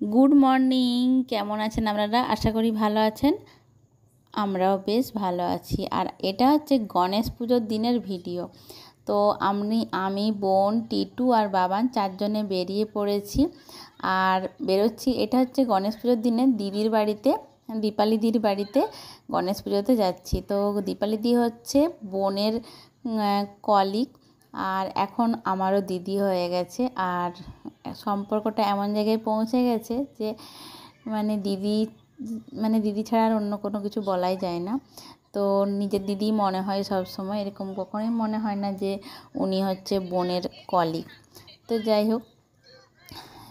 Good morning. কেমন আছেন আপনারা? আশা করি ভালো আছেন। আমরাও বেশ ভালো আছি। আর এটা হচ্ছে গণেশ পুজোর দিনের ভিডিও। তো আমি বোন, টিটু আর বাবান চারজনে বেরিয়ে পড়েছি আর বেরোচ্ছি। এটা হচ্ছে গণেশ পুজোর দিনে দিদির বাড়িতে, দীপালিদির বাড়িতে গণেশ পুজোতে যাচ্ছি। তো দীপালিদি হচ্ছে বোনের কলিগ, আর এখন আমারও দিদি হয়ে গেছে। আর সম্পর্কটা এমন জায়গায় পৌঁছে গেছে যে দিদি ছাড়া আর অন্য কোনো কিছু বলাই যায় না। তো নিজের দিদি মনে হয় সব সময়, এরকম কখনোই মনে হয় না যে উনি হচ্ছে বোনের কলিগ। তো যাই হোক,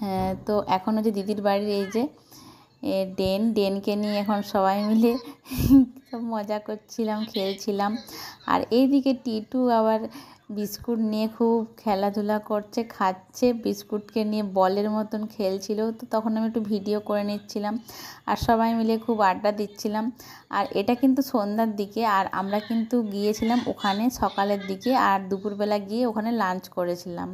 হ্যাঁ, তো এখন হচ্ছে দিদির বাড়ির এই যে ডেনকে নিয়ে এখন সবাই মিলে সব মজা করছিলাম, খেলছিলাম। আর এইদিকে টিটু আবার বিস্কুট নিয়ে খুব খেলাধুলা করছে, খাচ্ছে, বিস্কুটকে নিয়ে বলের মতন খেলছিল। তো তখন আমি একটু ভিডিও করে নিচ্ছিলাম আর সবাই মিলে খুব আড্ডা দিচ্ছিলাম। আর এটা কিন্তু সন্ধ্যার দিকে, আর আমরা কিন্তু গিয়েছিলাম ওখানে সকালের দিকে, আর দুপুরবেলা গিয়ে ওখানে লাঞ্চ করেছিলাম।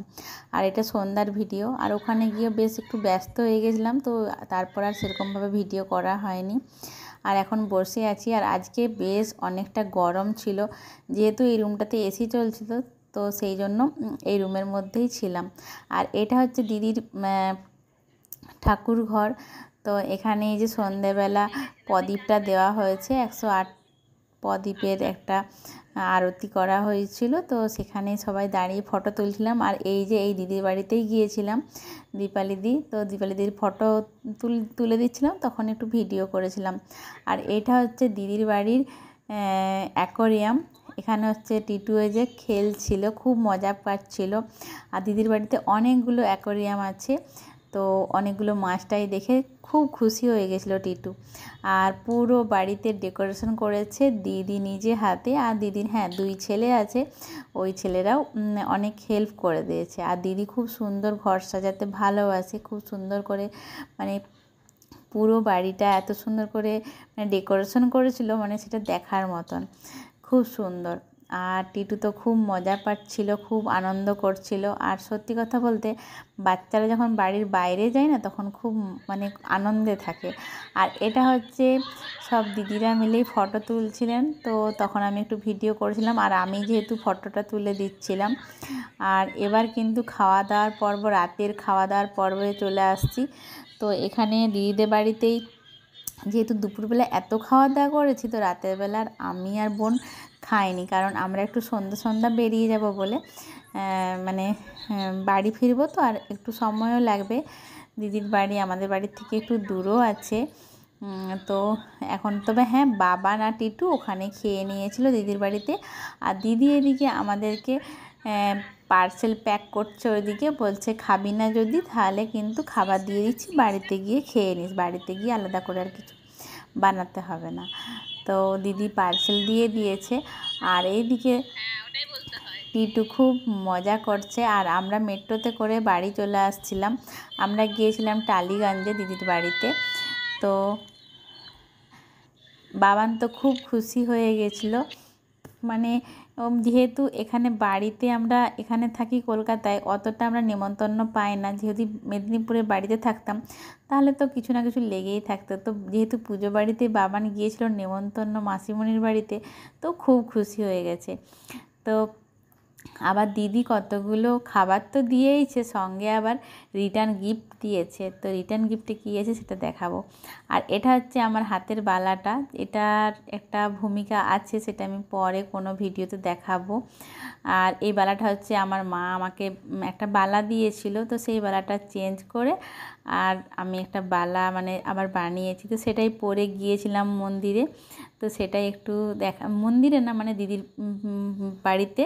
আর এটা সন্ধ্যার ভিডিও। আর ওখানে গিয়ে বেশ একটু ব্যস্ত হয়ে গেছিলাম, তো তারপর আর সেরকমভাবে ভিডিও করা হয়নি। আর এখন বসে আছি। আর আজকে বেশ অনেকটা গরম ছিল, যেহেতু এই রুমটাতে এসি চলছিল, তো সেই জন্য এই রুমের মধ্যেই ছিলাম। আর এটা হচ্ছে দিদির ঠাকুর ঘর। তো এখানে এই যে সন্ধেবেলা প্রদীপটা দেওয়া হয়েছে, 108 প্রদীপের একটা আরতি করা হয়েছিল। তো সেখানে সবাই দাঁড়িয়ে ফটো তুলছিলাম। আর এই যে এই দিদির বাড়িতেই গিয়েছিলাম, দীপালিদি। তো দীপালিদির ফটো তুলে দিচ্ছিলাম, তখন একটু ভিডিও করেছিলাম। আর এটা হচ্ছে দিদির বাড়ির অ্যাকোরিয়াম। এখানে হচ্ছে টিটু যে খেলছিল, খুব মজা পাচ্ছিল। আর দিদির বাড়িতে অনেকগুলো অ্যাকোরিয়াম আছে, তো অনেকগুলো মাছটাই দেখে খুব খুশি হয়ে গেছিলো টিটু। আর পুরো বাড়িতে ডেকোরেশন করেছে দিদি নিজে হাতে। আর দিদির 2 ছেলে আছে, ওই ছেলেরাও অনেক হেল্প করে দিয়েছে। আর দিদি খুব সুন্দর ঘর সাজাতে ভালোবাসে, খুব সুন্দর করে পুরো বাড়িটা এত সুন্দর করে ডেকোরেশন করেছিল, সেটা দেখার মতন, খুব সুন্দর। আর টিটু তো খুব মজা পাচ্ছিল, খুব আনন্দ করছিল। আর সত্যি কথা বলতে বাচ্চারা যখন বাড়ির বাইরে যায় না, তখন খুব আনন্দে থাকে। আর এটা হচ্ছে সব দিদিরা মিলেই ফটো তুলছিলেন, তো তখন আমি একটু ভিডিও করেছিলাম, আর আমি যেহেতু ফটোটা তুলে দিচ্ছিলাম। আর এবার কিন্তু খাওয়া দাওয়ার পর্ব, রাতের খাওয়া দাওয়ার পর্বে চলে আসছি। তো এখানে দিদিদের বাড়িতেই যেহেতু দুপুরবেলা এত খাওয়া দাওয়া করেছি, তো রাতের বেলা আমি আর বোন খাইনি, কারণ আমরা একটু সন্ধ্যা বেরিয়ে যাব বলে বাড়ি ফিরবো, তো আর একটু সময়ও লাগবে। দিদির বাড়ি আমাদের বাড়ির থেকে একটু দূরও আছে। তো এখন তবে বাবা না টিটু ওখানে খেয়ে নিয়েছিল দিদির বাড়িতে। আর দিদি এদিকে আমাদেরকে পার্সেল প্যাক করছে, ওইদিকে বলছে খাবি না যদি, তাহলে কিন্তু খাবার দিয়ে দিচ্ছি, বাড়িতে গিয়ে খেয়ে নিস, বাড়িতে গিয়ে আলাদা করে আর কিছু বানাতে হবে না। তো দিদি পার্সেল দিয়ে দিয়েছে। আর এইদিকে টিটু খুব মজা করছে। আর আমরা মেট্রোতে করে বাড়ি চলে আসছিলাম। আমরা গিয়েছিলাম টালিগঞ্জে দিদির বাড়িতে। তো বাবান তো খুব খুশি হয়ে গেছিলো, যেহেতু এখানে বাড়িতে আমরা এখানে থাকি কলকাতায়, অতটা আমরা নেমন্তন্ন পাই না। যেহেতু মেদিনীপুরে বাড়িতে থাকতাম, তাহলে তো কিছু না কিছু লেগেই থাকতো। তো যেহেতু পুজো বাড়িতে বাবান গিয়েছিল নেমন্তন্ন মাসিমণির বাড়িতে, তো খুব খুশি হয়ে গেছে। তো আবার দিদি কতগুলো খাবার তো দিয়েইছে, সঙ্গে আবার রিটার্ন গিফট দিয়েছে। তো রিটার্ন গিফটে কী আছে সেটা দেখাবো। আর এটা হচ্ছে আমার হাতের বালাটা, এটার একটা ভূমিকা আছে, সেটা আমি পরে কোনো ভিডিওতে দেখাবো। আর এই বালাটা হচ্ছে আমার মা আমাকে একটা বালা দিয়েছিল, তো সেই বালাটা চেঞ্জ করে আর আমি একটা বালা আবার বানিয়েছি। তো সেটাই পরে গিয়েছিলাম মন্দিরে। তো সেটাই একটু মন্দিরে না, দিদির বাড়িতে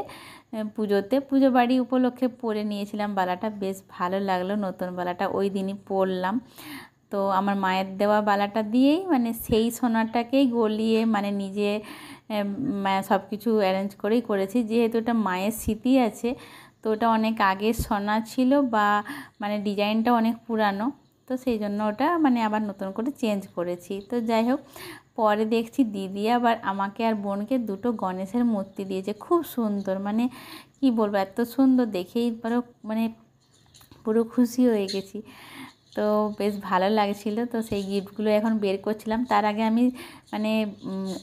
পুজো বাড়ি উপলক্ষে পরে নিয়েছিলাম বালাটা, বেশ ভালো লাগলো। নতুন বালাটা ওই দিনই পরলাম। তো আমার মায়ের দেওয়া বালাটা দিয়েই সেই সোনাটাকেই গলিয়ে নিজে সব কিছু অ্যারেঞ্জ করেই করেছি। যেহেতু এটা মায়ের স্মৃতি আছে, তো ওটা অনেক আগের সোনা ছিল, বা ডিজাইনটা অনেক পুরানো, তো সেই জন্য ওটা আবার নতুন করে চেঞ্জ করেছি। তো যাই হোক, পরে দেখছি দিদি আবার আমাকে আর বোনকে 2টো গণেশের মূর্তি দিয়েছে, খুব সুন্দর, কি বলবো, এত সুন্দর দেখেই পুরো খুশি হয়ে গেছি। তো তো বেশ ভালো লাগছিল। তো সেই গিফটগুলো এখন বের করছিলাম। তার আগে আমি মানে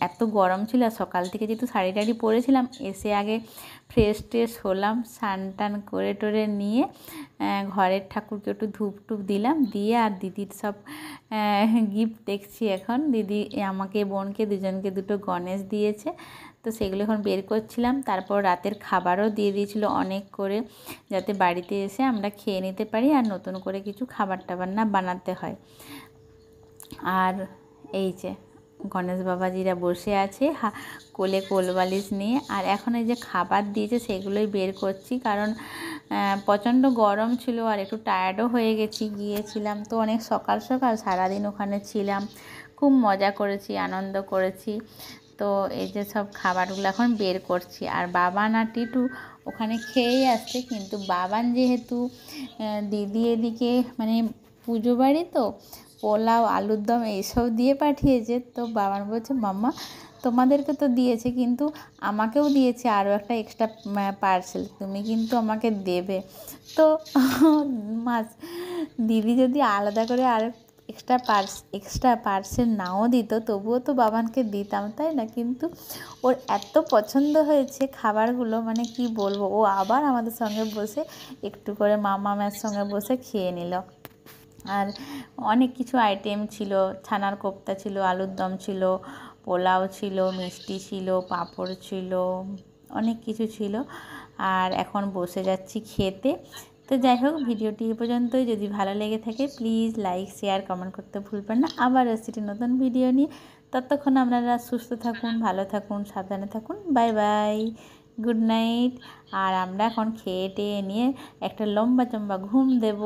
এত গরম ছিল, সকাল থেকে যেহেতু শাড়ি টাড়ি পরেছিলাম, এসে আগে ফ্রেশ ট্রেশ হলাম, স্নান টান করে টোরে নিয়ে ঘরের ঠাকুরকে একটু ধূপ টুপ দিলাম, দিয়ে আর দিদির সব গিফট দেখছি। এখন দিদি আমাকে বোনকে দুজনকে দুটো গণেশ দিয়েছে, তো সেগুলো এখন বের করছিলাম। তারপর রাতের খাবারও দিয়ে দিয়েছিল অনেক করে, যাতে বাড়িতে এসে আমরা খেয়ে নিতে পারি আর নতুন করে কিছু খাবার টাবার না বানাতে হয়। আর এই যে গণেশ বাবাজিরা বসে আছে কোলে কোলবালিশ নিয়ে। আর এখন এই যে খাবার দিয়েছে সেগুলোই বের করছি, কারণ প্রচণ্ড গরম ছিল আর একটু টায়ার্ডও হয়ে গিয়েছিলাম। তো অনেক সকাল সকাল সারাদিন ওখানে ছিলাম, খুব মজা করেছি, আনন্দ করেছি। তো এই যে সব খাবারগুলো এখন বের করছি। আর বাবান আর টিটু ওখানে খেয়েই আসছে, কিন্তু বাবান যেহেতু দিদি এদিকে মানে পুজো বাড়ি তো পোলাও আলুর দম এইসব দিয়ে পাঠিয়েছে, তো বাবান বলছে মাম্মা তোমাদেরকে তো দিয়েছে, কিন্তু আমাকেও দিয়েছে আরও একটা এক্সট্রা পার্সেল, তুমি কিন্তু আমাকে দেবে। তো দিদি যদি আলাদা করে আর এক্সট্রা পার্সেল নাও দিত, তবুও তো বাবানকে দিতাম, তাই না? কিন্তু ওর এত পছন্দ হয়েছে খাবারগুলো, মানে কি বলবো, ও আবার আমাদের সঙ্গে বসে একটু করে মামামের সঙ্গে বসে খেয়ে নিল। আর অনেক কিছু আইটেম ছিল, ছানার কোপ্তা ছিল, আলুর দম ছিল, পোলাও ছিল, মিষ্টি ছিল, পাঁপড় ছিল, অনেক কিছু ছিল। আর এখন বসে যাচ্ছি খেতে। তো যাই হোক, ভিডিওটি এ পর্যন্তই। যদি ভালো লেগে থাকে প্লিজ লাইক শেয়ার কমেন্ট করতে ভুলবেন না। আবার আসছি নতুন ভিডিও নিয়ে। ততক্ষণ আপনারা সুস্থ থাকুন, ভালো থাকুন, সাবধানে থাকুন। Bye bye, good night. আর আমরা এখন খেয়ে টেয়ে নিয়ে একটা লম্বা চম্বা ঘুম দেব।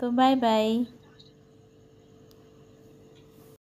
তো বাই বাই।